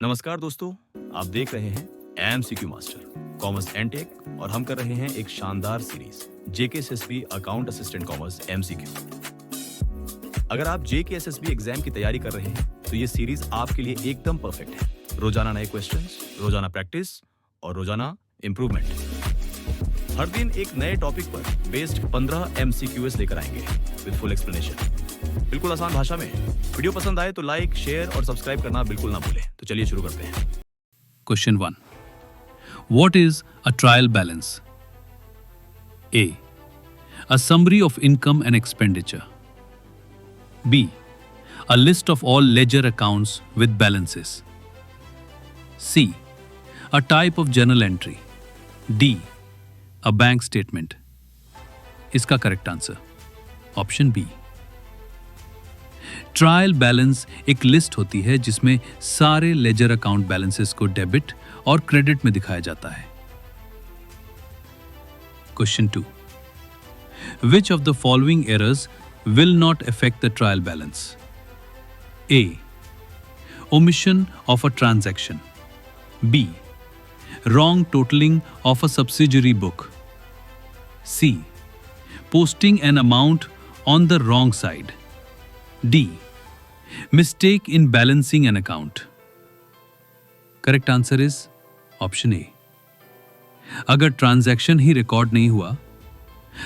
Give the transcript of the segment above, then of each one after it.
नमस्कार दोस्तों, आप देख रहे हैं एमसीक्यू मास्टर कॉमर्स एंटेक और हम कर रहे हैं एक शानदार series JKSSB account assistant commerce MCQ. अगर आप जेकेएसएसबी एग्जाम की तैयारी कर रहे हैं तो ये सीरीज आपके लिए एकदम परफेक्ट है। रोजाना नए क्वेश्चंस, रोजाना प्रैक्टिस और रोजाना इंप्रूवमेंट। हर दिन एक नए टॉपिक पर बेस्ड 15 एमसीक्यूएस लेकर आएंगे विद फुल एक्सप्लेनेशन, बिल्कुल आसान भाषा में। वीडियो पसंद आए तो लाइक, शेयर और सब्सक्राइब करना बिल्कुल ना भूलें। तो चलिए शुरू करते हैं। Question 1. What is a trial balance? A. A summary of income and expenditure. B. A list of all ledger accounts with balances. C. A type of journal entry. D. A bank statement. इसका correct answer option B. Trial balance एक list होती है जिसमें सारे ledger account balances को debit और credit में दिखाया जाता है। Question 2. Which of the following errors will not affect the trial balance? A. Omission of a transaction. B. Wrong totaling of a subsidiary book. C. Posting an amount on the wrong side. D. Mistake in balancing an account. Correct answer is option A. अगर transaction ही record नहीं हुआ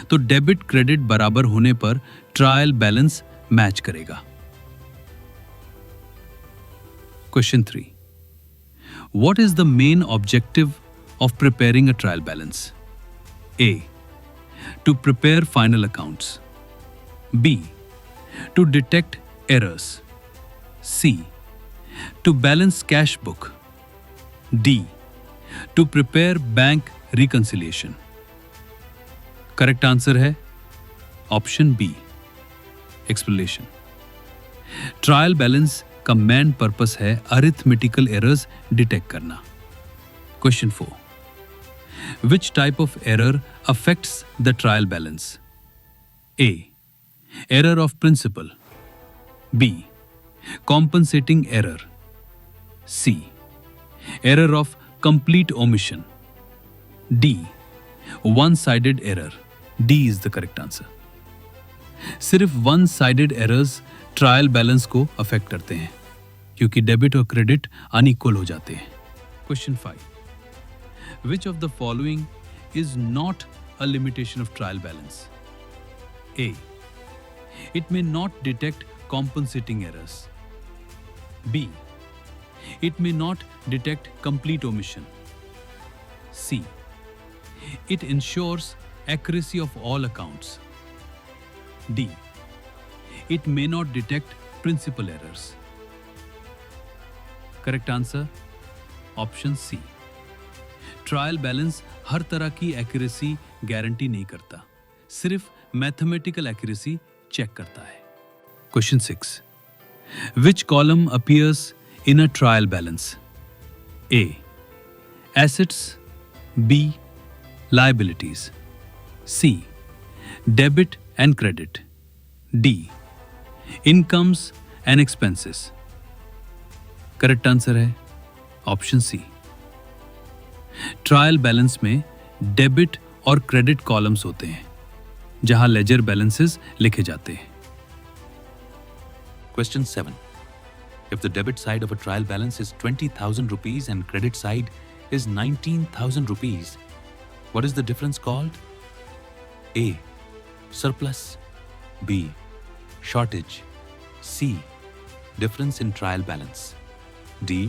तो debit credit बराबर होने पर trial balance match करेगा। Question 3. What is the main objective of preparing a trial balance? A. To prepare final accounts. B. To detect errors. C. To balance cash book. D. To prepare bank reconciliation. Correct answer है option B, explanation. Trial balance का main purpose है arithmetical errors detect करना। Question 4. Which type of error affects the trial balance? A. Error of principle. B. Compensating error. C. Error of complete omission. D. One-sided error. D is the correct answer. सिर्फ one-sided errors trial balance को affect करते हैं क्योंकि debit और credit unequal हो जाते हैं। Question 5. Which of the following is not a limitation of trial balance? A. It may not detect compensating errors. B. It may not detect complete omission. C. It ensures accuracy of all accounts. D. It may not detect principal errors. Correct answer option C. Trial balance हर तरह की accuracy guarantee नहीं करता, सिर्फ mathematical accuracy check करता है। Question 6. Which column appears in a trial balance? A. Assets. B. Liabilities. C. Debit and credit. D. Incomes and expenses. Correct answer है option C. Trial balance में debit और credit columns होते हैं जहां laser balances लिखे जाते हैं। Question 7. If the debit side of a trial balance is 20,000 rupees and credit side is 19,000 rupees, what is the difference called? A. Surplus. B. Shortage. C. Difference in trial balance. D.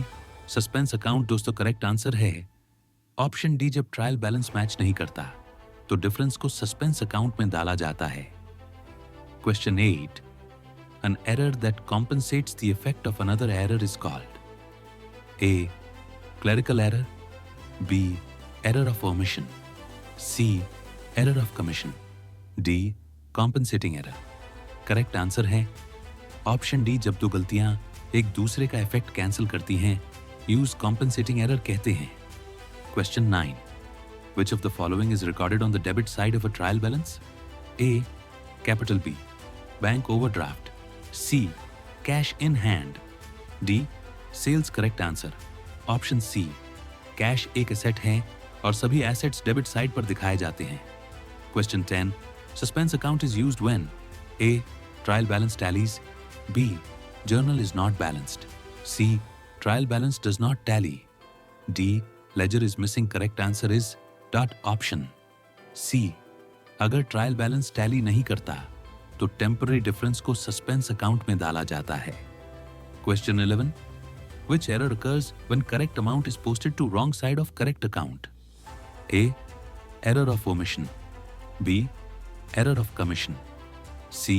Suspense account। दोस्तों correct answer है option D. जब trial balance match नहीं करता तो difference को suspense account में डाला जाता है। Question 8. An error that compensates the effect of another error is called A. Clerical error. B. Error of omission. C. Error of commission. D. Compensating error. Correct answer है option D. जब दो गलतियां एक दूसरे का इफेक्ट कैंसिल करती हैं use compensating error कहते हैं। Question 9. Which of the following is recorded on the debit side of a trial balance? A. Capital B. Bank overdraft. C. Cash in hand. D. Sales। correct answer option C, cash एक asset है और सभी assets debit side पर दिखाए जाते हैं। Question 10, suspense account is used when A, trial balance tallies, B, journal is not balanced, C, trial balance does not tally, D, ledger is missing. Correct answer is dot option C. अगर trial balance tally नहीं करता तो temporary difference को suspense account में डाला जाता है। Question 11, which error occurs when correct amount is posted to wrong side of correct account? A, error of omission, B, error of commission, C,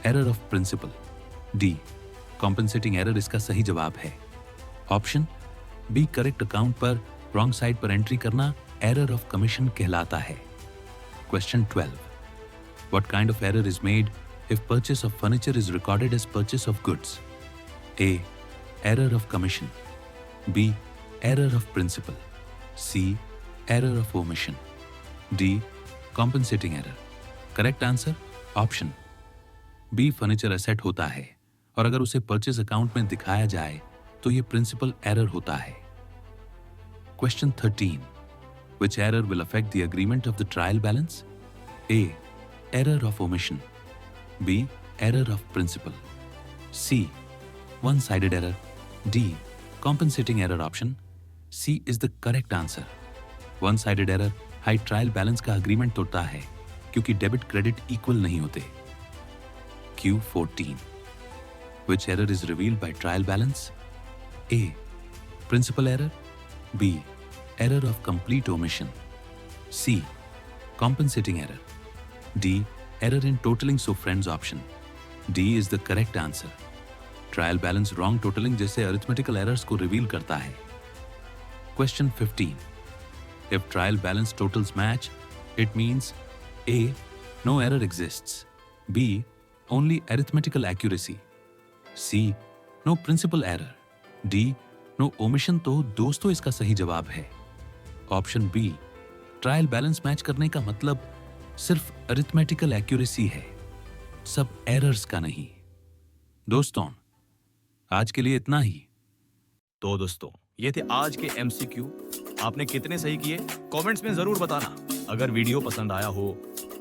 error of principal, D, compensating error इसका सही जवाब है। Option B, correct account पर wrong side पर entry करना error of commission कहलाता है। Question 12, what kind of error is made if purchase of furniture is recorded as purchase of goods? A, error of commission, B, error of principal, C, error of omission, D, compensating error. Correct answer option B, furniture asset होता है और अगर उसे purchase account में दिखाया जाए तो यह प्रिंसिपल एरर होता है। Question 13, which error will affect the agreement of the trial balance? A, error of omission, B, error of principal, C, one-sided error, D, compensating error. Option C is the correct answer. One-sided error high trial balance का agreement तोड़ता है क्योंकि debit credit equal नहीं होते। Q14, which error is revealed by trial balance? A, principal error, B, error of complete omission, C, compensating error, D, error in totaling so friends. Option D is the correct answer. Trial balance wrong totalling जैसे arithmetical errors को reveal करता है। Question 15, if trial balance totals match, it means A, no error exists, B, only arithmetical accuracy, C, no principal error, D, no omission। तो दोस्तों इसका सही जवाब है option B, trial balance match करने का मतलब सिर्फ अरिथमेटिकल एक्यूरेसी है, सब एरर्स का नहीं। दोस्तों आज के लिए इतना ही। तो दोस्तों ये थे आज के एमसीक्यू। आपने कितने सही किए कमेंट्स में जरूर बताना। अगर वीडियो पसंद आया हो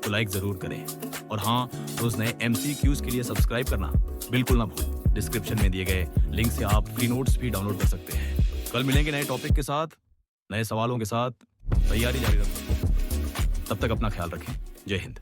तो लाइक जरूर करें और हाँ, रोज नए एमसीक्यूज के लिए सब्सक्राइब करना बिल्कुल ना भूलें। डिस्क्रिप्शन में दिए गए लिंक से आप फ्री नोट्स भी डाउनलोड कर सकते हैं। कल मिलेंगे नए टॉपिक के साथ, नए सवालों के साथ। तैयारी जारी रखें। तब तक अपना ख्याल रखें। जय हिंद।